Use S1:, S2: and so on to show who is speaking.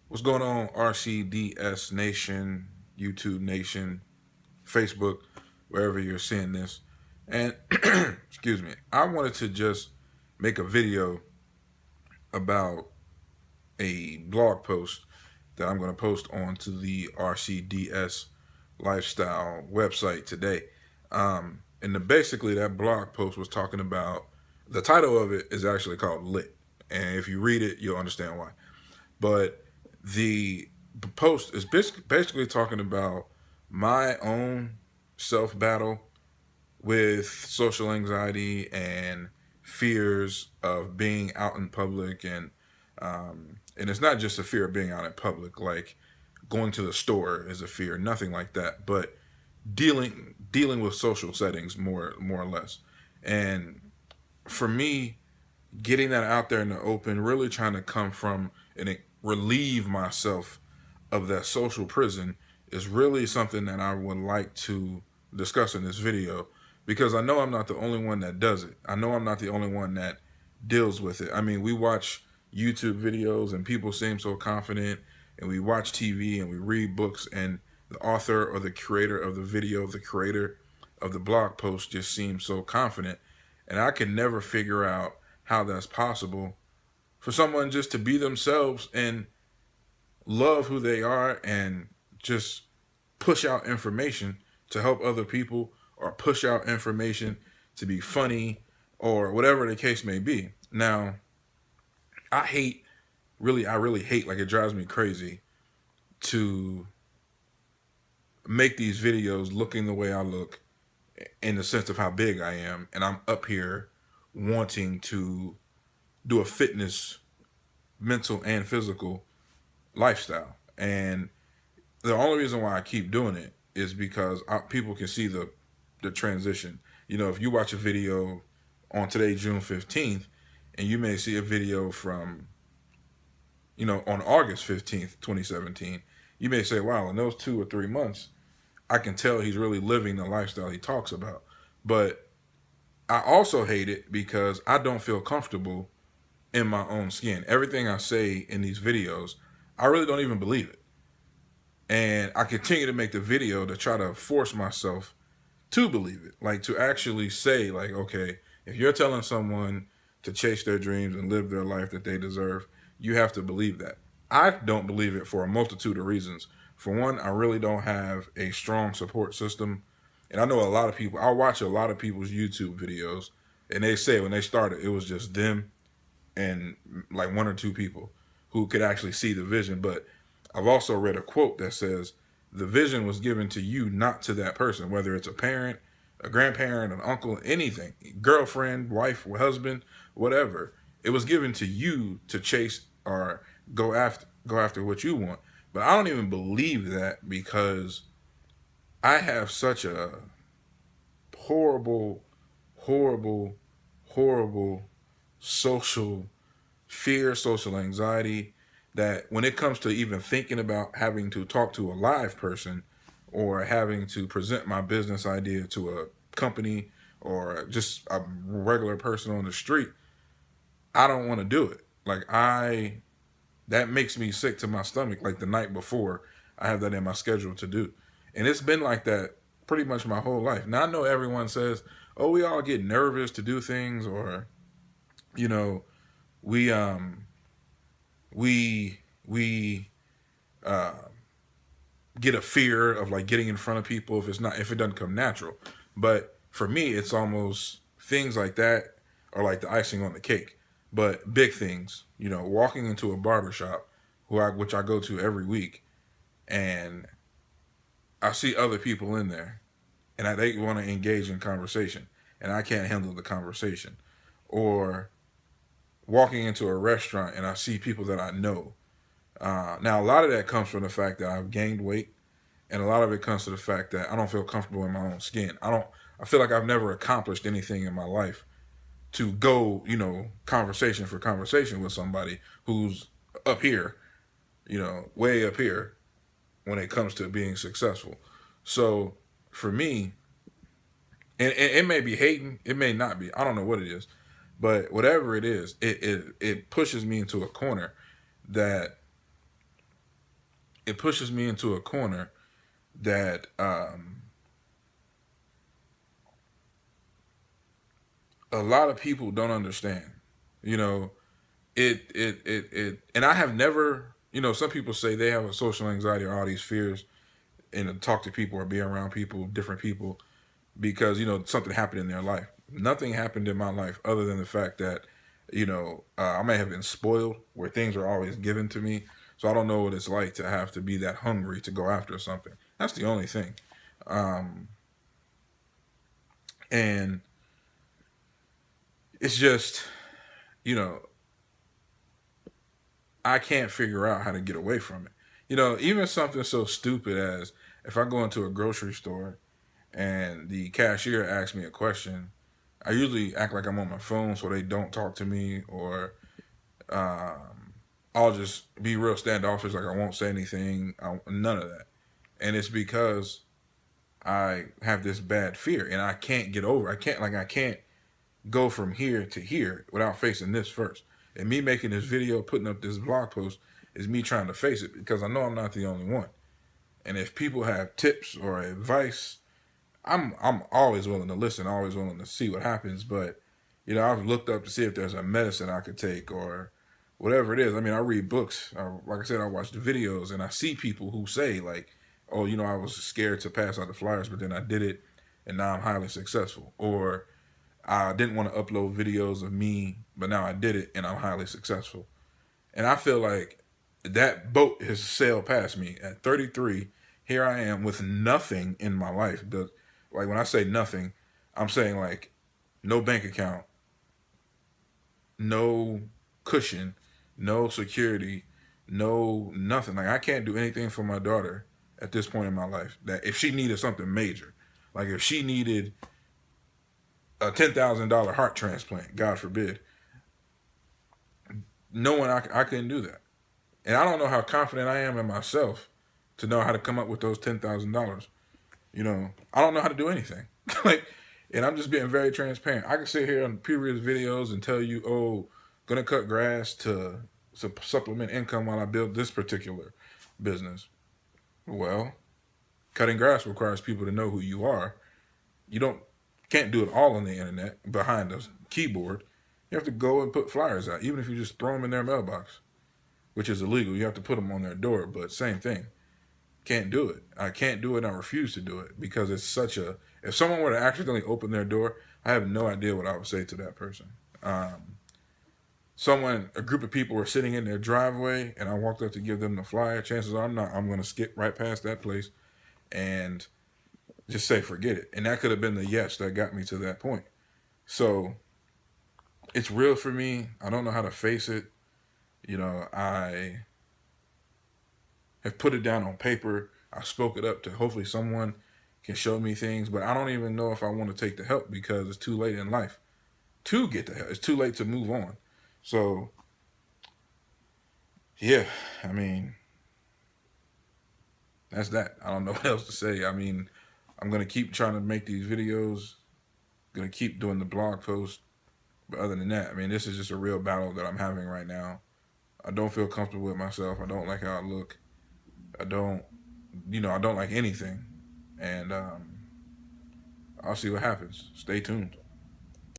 S1: What's going on, RCDS Nation, YouTube Nation, Facebook, wherever you're seeing this? And excuse me, I wanted to just make a video about a blog post that I'm going to post onto the RCDS Lifestyle website today. Basically, that blog post was talking about the title of it is actually called Lit. And if you read it, you'll understand why. But the post is basically talking about my own self battle with social anxiety and fears of being out in public, and it's not just a fear of being out in public, like going to the store is a fear, nothing like that, but dealing with social settings more or less. And for me, getting that out there in the open, really trying to come from and relieve myself of that social prison is really something that I would like to discuss in this video, because I know I'm not the only one that does it. I know I'm not the only one that deals with it. I mean, we watch YouTube videos and people seem so confident, and we watch TV and we read books, and the author or the creator of the video, the creator of the blog post just seems so confident. And I can never figure out how that's possible for someone just to be themselves and love who they are and just push out information to help other people, or push out information to be funny, or whatever the case may be. Now, I hate, I really hate, like, it drives me crazy to make these videos looking the way I look, in the sense of how big I am, and I'm up here wanting to do a fitness, mental and physical lifestyle. And the only reason why I keep doing it is because people can see the transition. You know, if you watch a video on today, June 15th, and you may see a video from, on August 15th, 2017, you may say, wow, in those 2 or 3 months, I can tell he's really living the lifestyle he talks about. But I also hate it because I don't feel comfortable in my own skin. Everything I say in these videos, I really don't even believe it. And I continue to make the video to try to force myself to believe it. Like, to actually say, like, okay, if you're telling someone to chase their dreams and live their life that they deserve, you have to believe that. I don't believe it for a multitude of reasons. For one, I really don't have a strong support system. And I know a lot of people, I watch a lot of people's YouTube videos, and they say when they started, it was just them and like one or two people who could actually see the vision. But I've also read a quote that says the vision was given to you, not to that person, whether it's a parent, a grandparent, an uncle, anything, girlfriend, wife, husband, whatever. It was given to you to chase or go after what you want. But I don't even believe that, because I have such a horrible, horrible, horrible social fear, social anxiety, that when it comes to even thinking about having to talk to a live person, or having to present my business idea to a company or just a regular person on the street, I don't want to do it. That makes me sick to my stomach. Like, the night before, I have that in my schedule to do. And it's been like that pretty much my whole life. Now, I know everyone says, oh, we all get nervous to do things, or, you know, we, we uh, get a fear of, like, getting in front of people if it doesn't come natural. But for me, it's almost things like that are like the icing on the cake. But big things, walking into a barber shop, which I go to every week, and I see other people in there, and they want to engage in conversation, and I can't handle the conversation. Or walking into a restaurant and I see people that I know. Now, a lot of that comes from the fact that I've gained weight, and a lot of it comes to the fact that I don't feel comfortable in my own skin. I feel like I've never accomplished anything in my life to go, conversation for conversation with somebody who's up here, way up here, when it comes to being successful. So for me, and it may be hating, it may not be. I don't know what it is, but whatever it is, it pushes me into a corner that it pushes me into a corner that a lot of people don't understand. You know, and I have never, some people say they have a social anxiety or all these fears and to talk to people or be around people, different people, because, something happened in their life. Nothing happened in my life other than the fact that, I may have been spoiled where things are always given to me. So I don't know what it's like to have to be that hungry to go after something. That's the only thing. Um, and it's just, you know, I can't figure out how to get away from it. Even something so stupid as if I go into a grocery store and the cashier asks me a question, I usually act like I'm on my phone so they don't talk to me, or I'll just be real standoffish, like I won't say anything, none of that. And it's because I have this bad fear and I can't get over. I can't go from here to here without facing this first. And me making this video, putting up this blog post, is me trying to face it because I know I'm not the only one. And if people have tips or advice, I'm always willing to listen, always willing to see what happens. But I've looked up to see if there's a medicine I could take or whatever it is. I mean, I read books. Like I said, I watch the videos, and I see people who say like, "Oh, I was scared to pass out the flyers, but then I did it, and now I'm highly successful." Or I didn't want to upload videos of me, but now I did it, and I'm highly successful. And I feel like that boat has sailed past me at 33. Here I am with nothing in my life. Like when I say nothing, I'm saying like no bank account, no cushion, no security, no nothing. Like I can't do anything for my daughter at this point in my life. That if she needed something major, like if she needed a $10,000 heart transplant, God forbid, knowing I couldn't do that. And I don't know how confident I am in myself to know how to come up with those $10,000. I don't know how to do anything. like, and I'm just being very transparent. I can sit here on previous videos and tell you, oh, gonna cut grass to supplement income while I build this particular business. Well, cutting grass requires people to know who you are. You can't do it all on the internet behind a keyboard. You have to go and put flyers out, even if you just throw them in their mailbox, which is illegal. You have to put them on their door, but same thing. Can't do it. I can't do it. I refuse to do it because it's if someone were to accidentally open their door, I have no idea what I would say to that person. A group of people were sitting in their driveway and I walked up to give them the flyer. Chances are I'm going to skip right past that place and just say, forget it. And that could have been the yes that got me to that point. So it's real for me. I don't know how to face it. I have put it down on paper. I spoke it up to hopefully someone can show me things, but I don't even know if I want to take the help because it's too late in life to get the help. It's too late to move on. So, yeah, I mean, that's that. I don't know what else to say. I mean, I'm going to keep trying to make these videos, going to keep doing the blog posts. But other than that, I mean, this is just a real battle that I'm having right now. I don't feel comfortable with myself. I don't like how I look. I don't like anything. And I'll see what happens. Stay tuned.